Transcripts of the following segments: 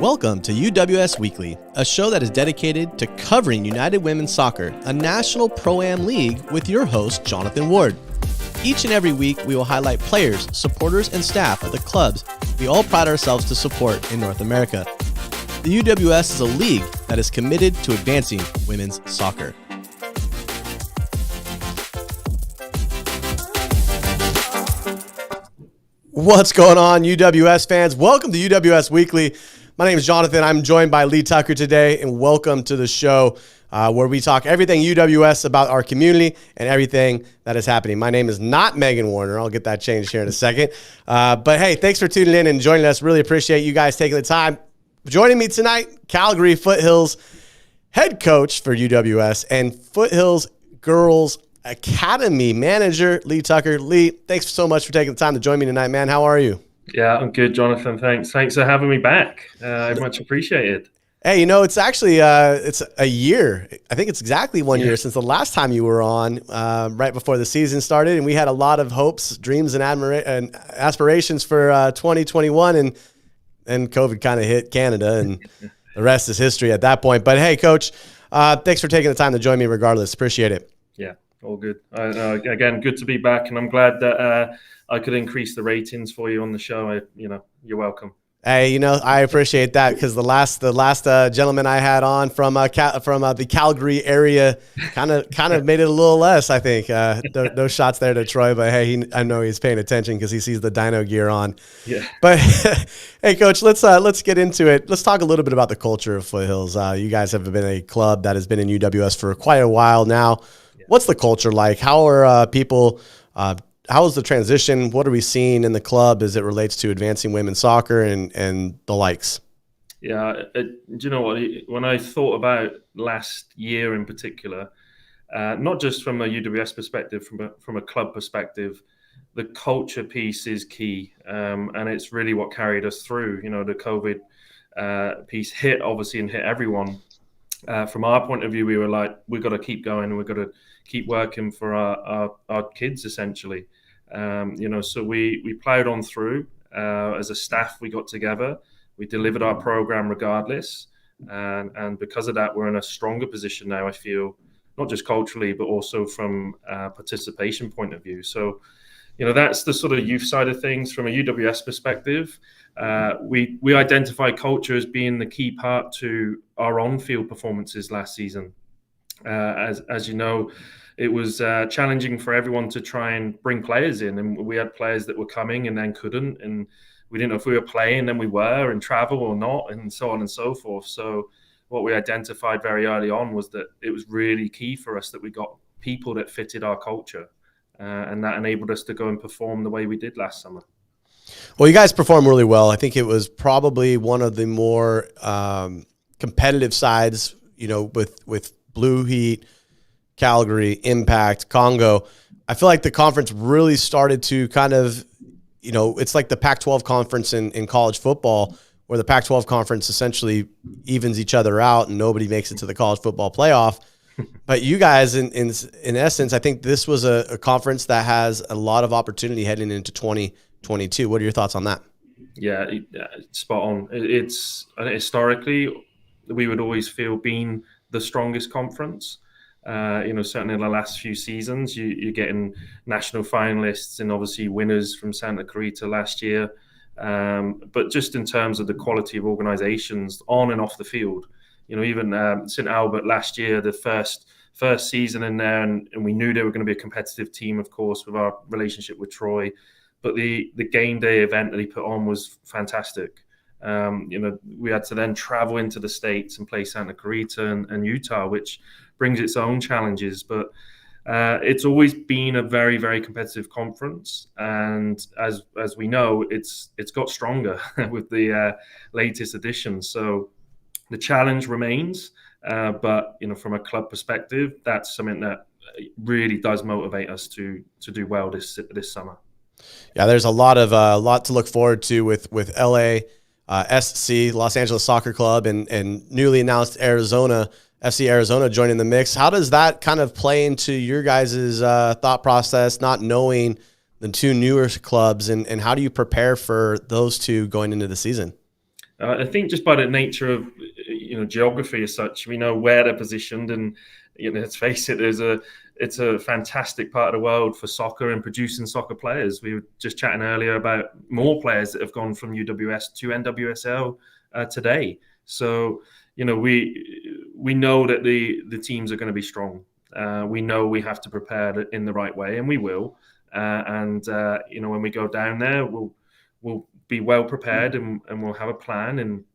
Welcome to UWS Weekly, a show that is dedicated to covering United Women's Soccer, a national pro-am league with your host, Jonathan Ward. Each and every week, we will highlight players, supporters, and staff of the clubs we all pride ourselves to support in North America. The UWS is a league that is committed to advancing women's soccer. What's going on, UWS fans? Welcome to UWS Weekly. My name is Jonathan. I'm joined by Lee Tucker today, and welcome to the show where we talk everything UWS about our community and everything that is happening. My name is not Megan Warner. I'll get that changed here in a second. But hey, thanks for tuning in and joining us. Really appreciate you guys taking the time. Joining me tonight, Calgary Foothills head coach for UWS and Foothills Girls Academy manager, Lee Tucker. Lee, thanks so much for taking the time to join me tonight, man. How are you? Yeah, I'm good, Jonathan. Thanks for having me back. Much appreciated. Hey, you know, it's actually it's a year. I think it's exactly 1 year since the last time you were on, right before the season started, and we had a lot of hopes, dreams, and aspirations for 2021, and COVID kind of hit Canada, and the rest is history at that point. But hey, Coach, thanks for taking the time to join me. Regardless, appreciate it. Yeah, all good. Again, good to be back, and I'm glad that I could increase the ratings for you on the show. You're welcome. Hey, you know, I appreciate that because the last gentleman I had on from the Calgary area kind of made it a little less. I think no shots there to Troy, but hey, I know he's paying attention because he sees the Dino gear on. Yeah. But hey, Coach, let's get into it. Let's talk a little bit about the culture of Foothills. You guys have been a club that has been in UWS for quite a while now. Yeah. What's the culture like? How are people? How is the transition? What are we seeing in the club as it relates to advancing women's soccer and the likes? Yeah, do you know what? When I thought about last year in particular, not just from a UWS perspective, from a club perspective, the culture piece is key, and it's really what carried us through. You know, the COVID piece hit obviously and hit everyone. From our point of view, we were like, we've got to keep going, and we've got to keep working for our kids essentially. So we plowed on through. As a staff, we got together, we delivered our program regardless, and because of that, we're in a stronger position now. I feel, not just culturally, but also from a participation point of view. So, you know, that's the sort of youth side of things. From a UWS perspective, we identify culture as being the key part to our on-field performances last season. As you know, it was challenging for everyone to try and bring players in, and we had players that were coming and then couldn't, and we didn't know if we were playing, then we were, and travel or not, and so on and so forth. So what we identified very early on was that it was really key for us that we got people that fitted our culture, and that enabled us to go and perform the way we did last summer. Well, you guys performed really well. I think it was probably one of the more competitive sides, you know, with Blue Heat, Calgary, Impact, Congo. I feel like the conference really started to kind of, you know, it's like the Pac-12 conference in college football, where the Pac-12 conference essentially evens each other out and nobody makes it to the college football playoff. But you guys, in essence, I think this was a conference that has a lot of opportunity heading into 2022. What are your thoughts on that? Yeah, spot on. It's historically, we would always feel being the strongest conference. Certainly in the last few seasons, you're getting national finalists and obviously winners from Santa Clarita last year. But just in terms of the quality of organizations on and off the field, you know, even St. Albert last year, the first season in there, and we knew they were going to be a competitive team, of course, with our relationship with Troy. But the game day event that he put on was fantastic. We had to then travel into the States and play Santa Clarita and Utah, which brings its own challenges. But it's always been a very, very competitive conference. And as we know, it's got stronger with the latest additions. So the challenge remains. But, you know, from a club perspective, that's something that really does motivate us to do well this summer. Yeah, there's a lot to look forward to with LA SC, Los Angeles Soccer Club, and newly announced FC Arizona joining the mix. How does that kind of play into your guys' thought process, not knowing the two newer clubs, and how do you prepare for those two going into the season? I think just by the nature of geography as such, we know where they're positioned, and let's face it, it's a fantastic part of the world for soccer and producing soccer players. We were just chatting earlier about more players that have gone from UWS to NWSL today. So we know that the teams are going to be strong. We know we have to prepare in the right way, and we will. And when we go down there, we'll be well prepared, and we'll have a plan, and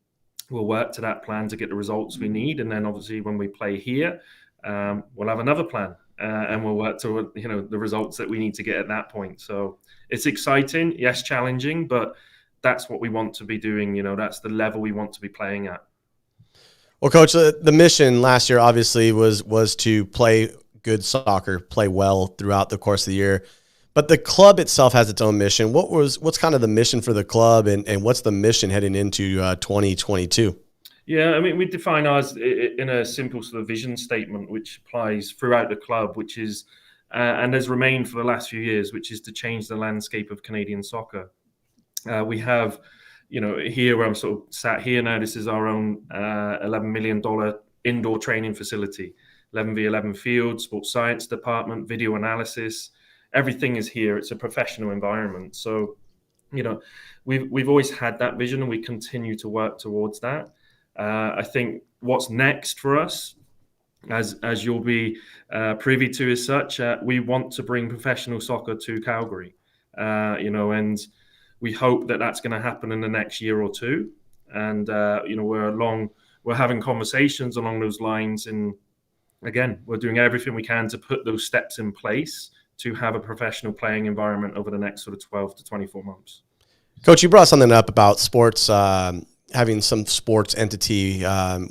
we'll work to that plan to get the results we need. And then obviously when we play here, we'll have another plan, and we'll work to the results that we need to get at that point. So it's exciting, yes, challenging, but that's what we want to be doing. That's the level we want to be playing at. Well, Coach, the mission last year obviously was to play good soccer, play well throughout the course of the year. But the club itself has its own mission. What's kind of the mission for the club, and what's the mission heading into 2022? Yeah, I mean, we define ours in a simple sort of vision statement, which applies throughout the club, which is, and has remained for the last few years, which is to change the landscape of Canadian soccer. We have, here where I'm sort of sat here now, this is our own $11 million indoor training facility, 11v11 field, sports science department, video analysis. Everything is here. It's a professional environment. So, we've always had that vision, and we continue to work towards that. I think what's next for us, as you'll be privy to as such, we want to bring professional soccer to Calgary, and we hope that that's going to happen in the next year or two. And, we're having conversations along those lines. And again, we're doing everything we can to put those steps in place to have a professional playing environment over the next sort of 12 to 24 months. Coach, you brought something up about sports, having some sports entity,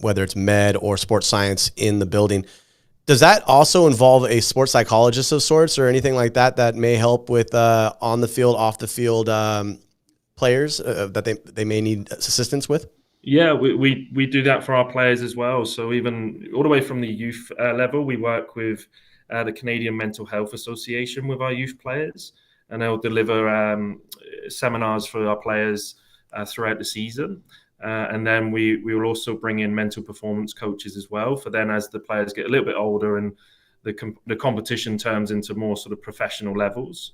whether it's med or sports science in the building. Does that also involve a sports psychologist of sorts or anything like that may help with on the field, off the field players that they may need assistance with? Yeah, we do that for our players as well. So even all the way from the youth level, we work with the Canadian Mental Health Association with our youth players, and they'll deliver seminars for our players throughout the season. And then we will also bring in mental performance coaches as well for then as the players get a little bit older and the competition turns into more sort of professional levels.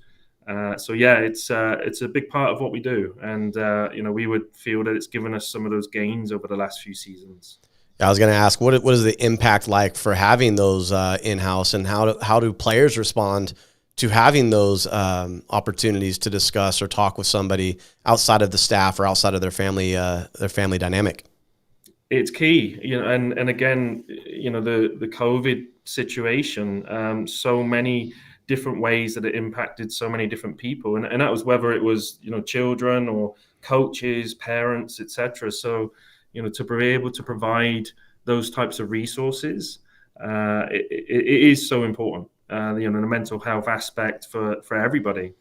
So yeah, it's a big part of what we do, and we would feel that it's given us some of those gains over the last few seasons. I was going to ask, what is the impact like for having those in-house, and how do players respond to having those opportunities to discuss or talk with somebody outside of the staff or outside of their family dynamic? It's key, and again, the COVID situation, so many different ways that it impacted so many different people, and that was whether it was children or coaches, parents, etc. So to be able to provide those types of resources, it is so important. The mental health aspect for everybody,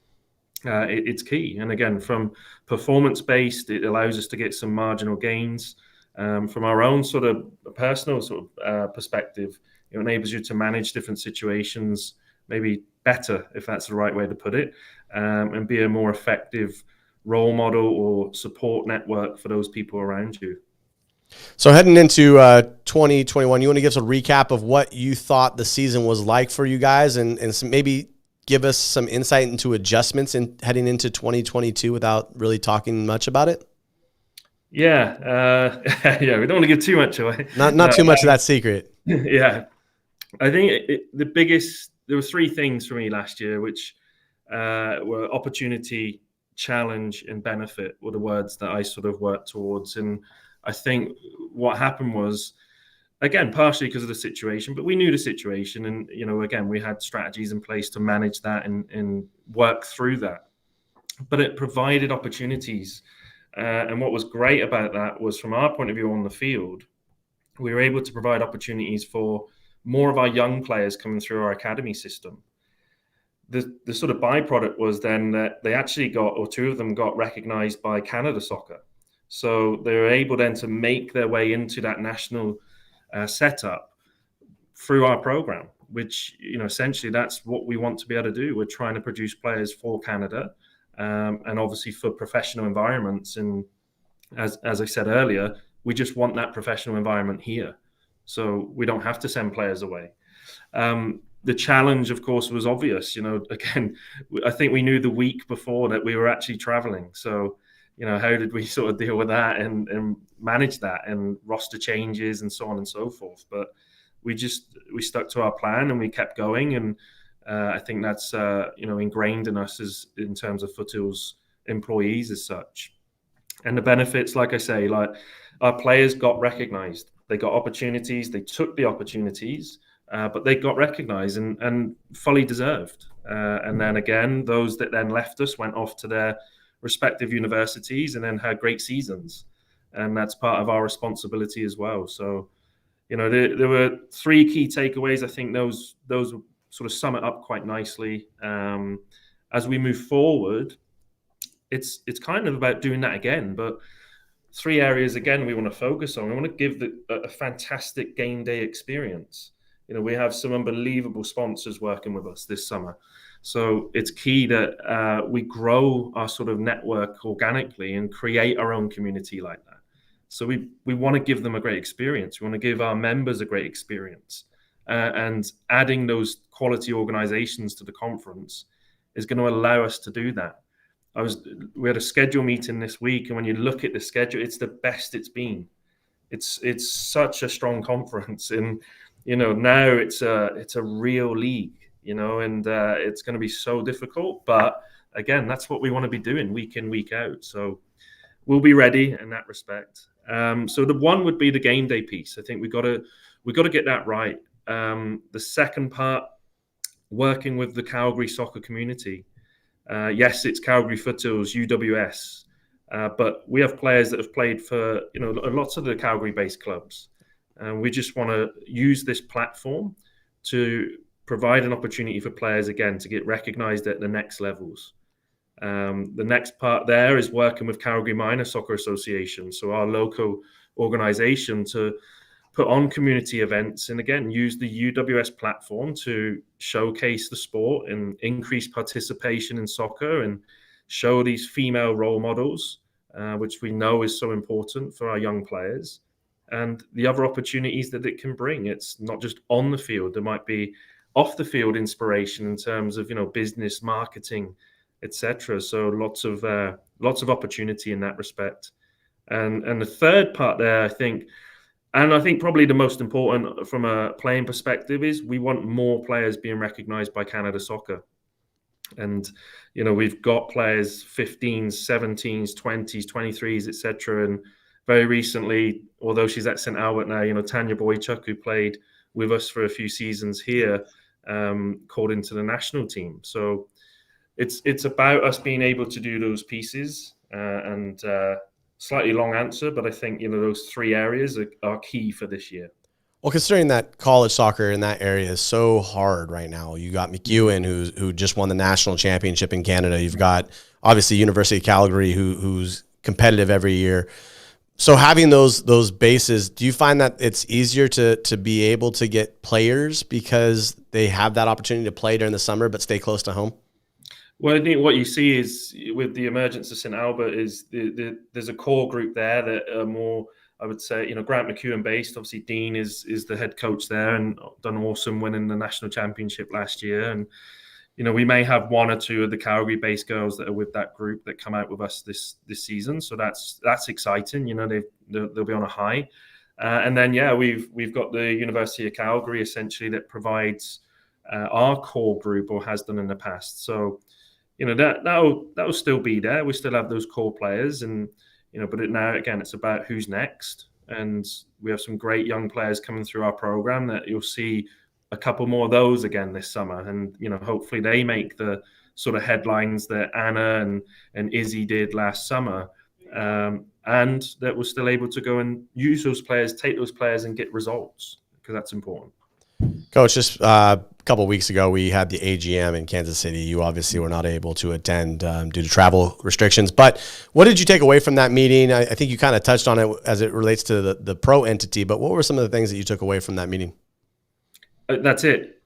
it's key. And again, from performance-based, it allows us to get some marginal gains. From our own sort of personal sort of perspective, it enables you to manage different situations maybe better, if that's the right way to put it, and be a more effective role model or support network for those people around you. So heading into 2021, you want to give us a recap of what you thought the season was like for you guys, and maybe give us some insight into adjustments in heading into 2022 without really talking much about it? Yeah, yeah, we don't want to give too much away. Not too much of that secret. Yeah, I think there were three things for me last year, which were opportunity, challenge, and benefit were the words that I sort of worked towards. And I think what happened was, again, partially because of the situation, but we knew the situation, and again, we had strategies in place to manage that and work through that. But it provided opportunities, and what was great about that was, from our point of view on the field, we were able to provide opportunities for more of our young players coming through our academy system. The sort of byproduct was then that they actually got, or two of them got recognized by Canada Soccer. So they were able then to make their way into that national setup through our program, which, essentially that's what we want to be able to do. We're trying to produce players for Canada, and obviously for professional environments. And as I said earlier, we just want that professional environment here, so we don't have to send players away. The challenge, of course, was obvious. Again, I think we knew the week before that we were actually traveling. So, how did we sort of deal with that and manage that, and roster changes and so on and so forth? But we stuck to our plan and we kept going, and I think that's ingrained in us as in terms of Foothills employees as such. And the benefits, like I say, like our players got recognised, they got opportunities, they took the opportunities. But they got recognised and fully deserved. And then again, those that then left us went off to their respective universities and then had great seasons. And that's part of our responsibility as well. So, there were three key takeaways. I think those sort of sum it up quite nicely. As we move forward, it's kind of about doing that again, but three areas again we want to focus on. We want to give a fantastic game day experience. We have some unbelievable sponsors working with us this summer. So it's key that we grow our sort of network organically and create our own community like that. So we want to give them a great experience. We want to give our members a great experience. And adding those quality organizations to the conference is going to allow us to do that. We had a schedule meeting this week, and when you look at the schedule, it's the best it's been. It's such a strong conference, and now it's a real league, and it's going to be so difficult. But again, that's what we want to be doing week in, week out. So we'll be ready in that respect. So the one would be the game day piece. I think we got to get that right. The second part, working with the Calgary soccer community. Yes, it's Calgary Foothills, UWS, but we have players that have played for lots of the Calgary-based clubs. And we just want to use this platform to provide an opportunity for players, again, to get recognised at the next levels. The next part there is working with Calgary Minor Soccer Association, so our local organisation, to put on community events and, again, use the UWS platform to showcase the sport and increase participation in soccer and show these female role models, which we know is so important for our young players. And the other opportunities that it can bring. It's not just on the field. There might be off the field inspiration in terms of business, marketing, etc. So lots of opportunity in that respect. And the third part there, I think probably the most important from a playing perspective, is we want more players being recognised by Canada Soccer. And we've got players 15s, 17s, 20s, 23s, etc. And very recently, although she's at St Albert now, Tanya Boychuk, who played with us for a few seasons here, called into the national team. So it's about us being able to do those pieces. And slightly long answer, but I think those three areas are key for this year. Well, considering that college soccer in that area is so hard right now, you got McEwen who just won the national championship in Canada. You've got obviously University of Calgary who's competitive every year. So having those bases, do you find that it's easier to be able to get players because they have that opportunity to play during the summer but stay close to home? Well, I think what you see is with the emergence of St Albert is there's a core group there that are more, I would say, Grant McEwen based. Obviously, Dean is the head coach there and done awesome winning the national championship last year. And we may have one or two of the Calgary-based girls that are with that group that come out with us this season. So that's exciting. They'll be on a high. And then we've got the University of Calgary essentially that provides our core group, or has done in the past. So that'll still be there. We still have those core players, and but now again it's about who's next. And we have some great young players coming through our program that you'll see a couple more of those again this summer, and hopefully they make the sort of headlines that Anna and Izzy did last summer, and that we're still able to go and use those players, take those players, and get results, because that's important. Coach, just a couple of weeks ago, we had the AGM in Kansas City. You obviously were not able to attend due to travel restrictions. But what did you take away from that meeting? I think you kind of touched on it as it relates to the pro entity, but what were some of the things that you took away from that meeting? That's it.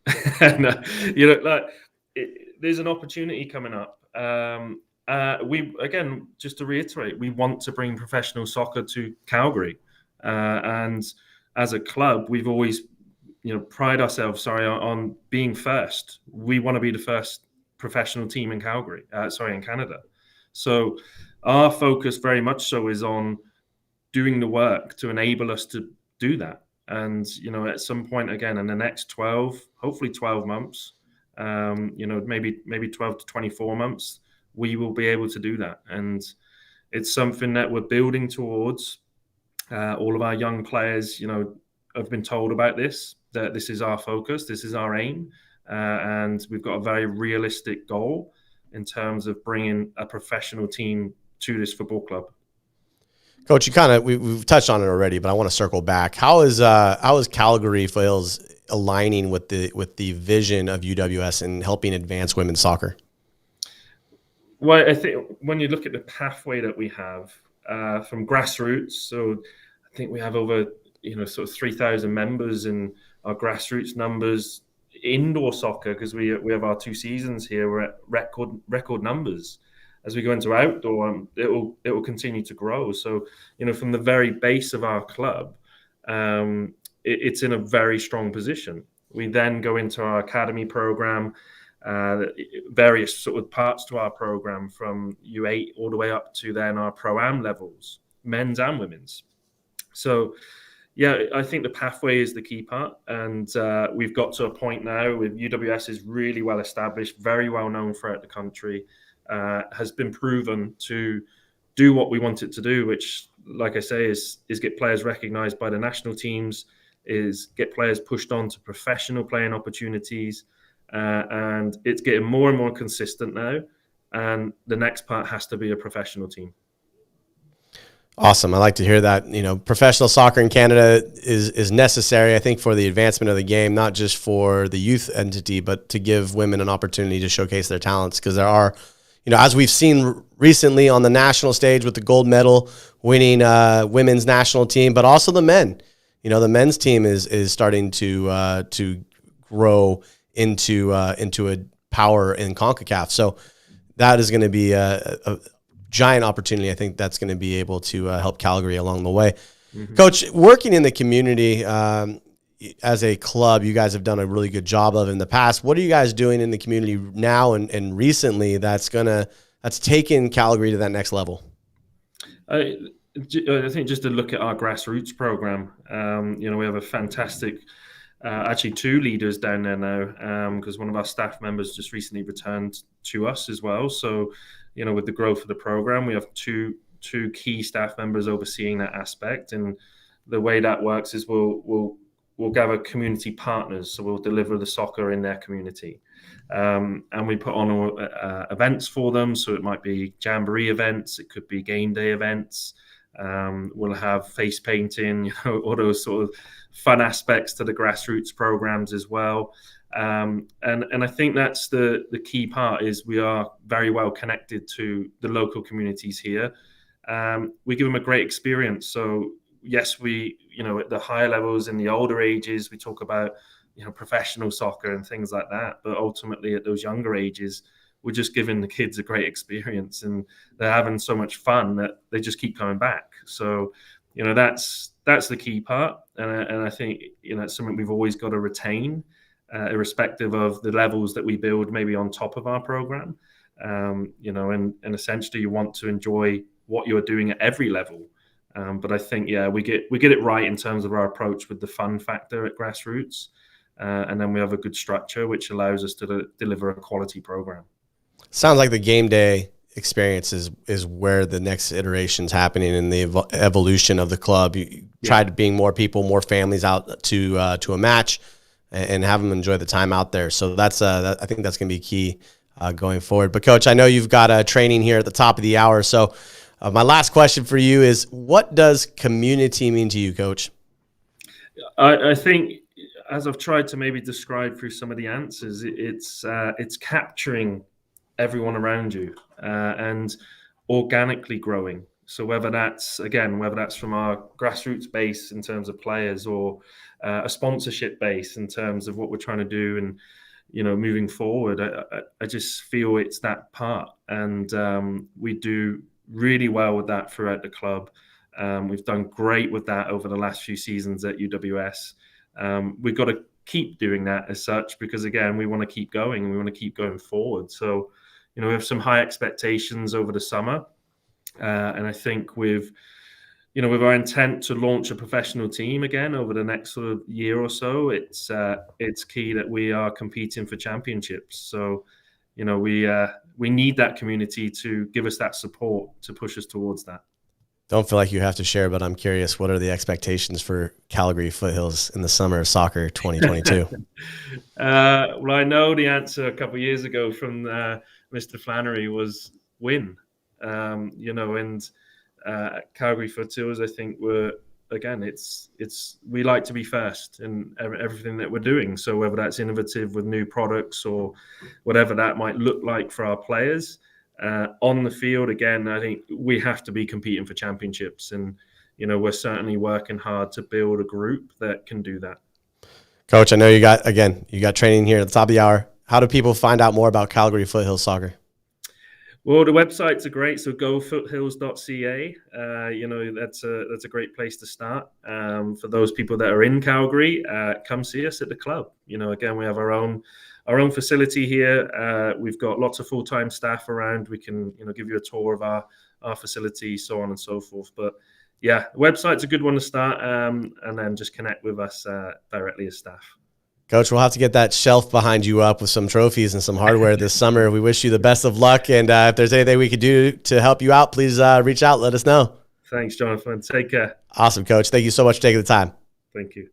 There's an opportunity coming up. Just to reiterate, we want to bring professional soccer to Calgary, and as a club, we've always, pride ourselves, on being first. We want to be the first professional team in Calgary, in Canada. So our focus very much so is on doing the work to enable us to do that. And, at some point, again, in the next 12, hopefully 12 months, maybe 12 to 24 months, we will be able to do that. And it's something that we're building towards. All of our young players, have been told about this, that this is our focus, this is our aim. And we've got a very realistic goal in terms of bringing a professional team to this football club. Coach, we've touched on it already, but I want to circle back. How is Calgary Foothills aligning with the vision of UWS and helping advance women's soccer? Well, I think when you look at the pathway that we have from grassroots, so I think we have over sort of 3,000 members in our grassroots numbers. Indoor soccer, because we have our 2 seasons here, we're at record numbers. As we go into outdoor, it will continue to grow. So, from the very base of our club, it's in a very strong position. We then go into our academy program, various sort of parts to our program from U8 all the way up to then our pro-am levels, men's and women's. So, yeah, I think the pathway is the key part. And we've got to a point now with UWS is really well established, very well known throughout the country. Has been proven to do what we want it to do, which, like I say, is get players recognised by the national teams, is get players pushed on to professional playing opportunities, and it's getting more and more consistent now. And the next part has to be a professional team. Awesome. I like to hear that. Professional soccer in Canada is necessary, I think, for the advancement of the game, not just for the youth entity, but to give women an opportunity to showcase their talents, because there are, as we've seen recently on the national stage with the gold medal winning women's national team, but also the men. The men's team is starting to grow into a power in CONCACAF. So that is going to be a giant opportunity. I think that's going to be able to help Calgary along the way. Mm-hmm. Coach, working in the community as a club, you guys have done a really good job of in the past. What are you guys doing in the community now and recently that's taken Calgary to that next level? I think just to look at our grassroots program, we have a fantastic, actually 2 leaders down there now, because one of our staff members just recently returned to us as well. So, with the growth of the program, we have two key staff members overseeing that aspect. And the way that works is we'll gather community partners, so we'll deliver the soccer in their community, and we put on events for them. So it might be jamboree events, it could be game day events. We'll have face painting, all those sort of fun aspects to the grassroots programs as well. And I think that's the key part, is we are very well connected to the local communities here. We give them a great experience. So yes, we, at the higher levels, in the older ages, we talk about, professional soccer and things like that. But ultimately at those younger ages, we're just giving the kids a great experience, and they're having so much fun that they just keep coming back. So, that's the key part. And I think, it's something we've always got to retain, irrespective of the levels that we build maybe on top of our program. And essentially you want to enjoy what you're doing at every level. But I think, we get it right in terms of our approach with the fun factor at grassroots. And then we have a good structure, which allows us to deliver a quality program. Sounds like the game day experience is where the next iteration's happening in the evolution of the club. You tried being more people, more families out to a match and have them enjoy the time out there. So that's I think that's going to be key going forward. But Coach, I know you've got a training here at the top of the hour. So my last question for you is, what does community mean to you, Coach? I think, as I've tried to maybe describe through some of the answers, it's capturing everyone around you and organically growing. So whether that's from our grassroots base in terms of players, or a sponsorship base in terms of what we're trying to do, and moving forward. I just feel it's that part, and we do really well with that throughout the club. We've done great with that over the last few seasons at UWS. We've got to keep doing that as such, because again, we want to keep going and we want to keep going forward. So, we have some high expectations over the summer, and I think with our intent to launch a professional team again over the next sort of year or so, it's key that we are competing for championships. So, we need that community to give us that support to push us towards that. Don't feel like you have to share, but I'm curious, what are the expectations for Calgary Foothills in the summer of soccer 2022? Well, I know the answer a couple of years ago from Mr. Flannery was win. And Calgary Foothills, I think, we like to be first in everything that we're doing. So whether that's innovative with new products or whatever that might look like for our players, on the field, again, I think we have to be competing for championships, and we're certainly working hard to build a group that can do that. Coach, I know you got training here at the top of the hour. How do people find out more about Calgary Foothills soccer? Well, the websites are great. So gofoothills.ca. That's a great place to start. For those people that are in Calgary, come see us at the club. Again, we have our own facility here. We've got lots of full-time staff around. We can, give you a tour of our facility, so on and so forth. But yeah, the website's a good one to start, and then just connect with us directly as staff. Coach, we'll have to get that shelf behind you up with some trophies and some hardware this summer. We wish you the best of luck, and if there's anything we could do to help you out, please reach out. Let us know. Thanks, Jonathan. Take care. Awesome, Coach. Thank you so much for taking the time. Thank you.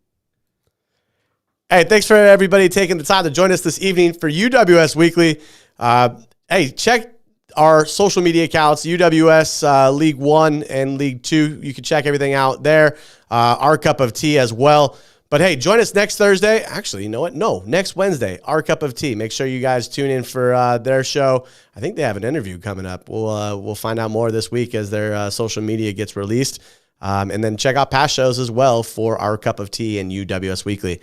Hey, thanks for everybody taking the time to join us this evening for UWS Weekly. Hey, check our social media accounts, UWS League 1 and League 2. You can check everything out there. Our Cup of Tea as well. But hey, join us next Thursday. Actually, you know what? No, next Wednesday, Our Cup of Tea. Make sure you guys tune in for their show. I think they have an interview coming up. We'll find out more this week as their social media gets released. And then check out past shows as well for Our Cup of Tea and UWS Weekly.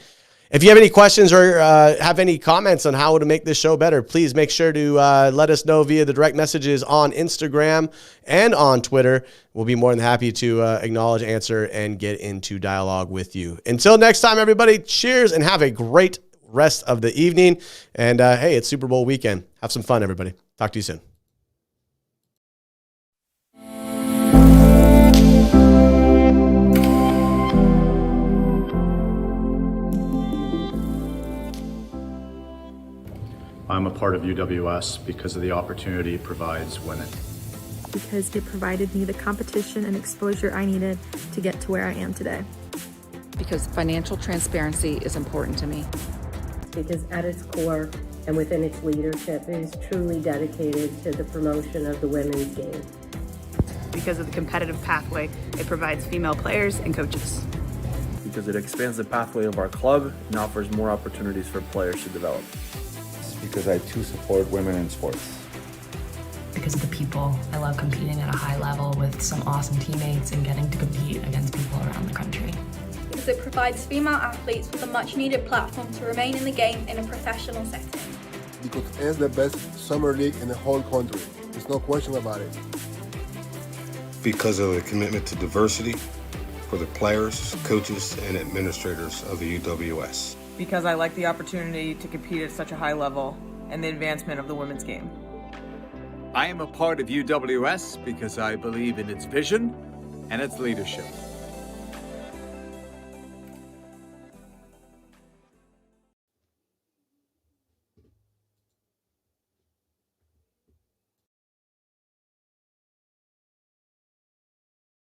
If you have any questions or have any comments on how to make this show better, please make sure to let us know via the direct messages on Instagram and on Twitter. We'll be more than happy to acknowledge, answer, and get into dialogue with you. Until next time, everybody, cheers and have a great rest of the evening. And hey, it's Super Bowl weekend. Have some fun, everybody. Talk to you soon. I'm a part of UWS because of the opportunity it provides women. Because it provided me the competition and exposure I needed to get to where I am today. Because financial transparency is important to me. Because at its core and within its leadership, it is truly dedicated to the promotion of the women's game. Because of the competitive pathway it provides female players and coaches. Because it expands the pathway of our club and offers more opportunities for players to develop. Because I too support women in sports. Because of the people. I love competing at a high level with some awesome teammates and getting to compete against people around the country. Because it provides female athletes with a much needed platform to remain in the game in a professional setting. Because it's the best summer league in the whole country. There's no question about it. Because of the commitment to diversity for the players, coaches, and administrators of the UWS. Because I like the opportunity to compete at such a high level and the advancement of the women's game. I am a part of UWS because I believe in its vision and its leadership.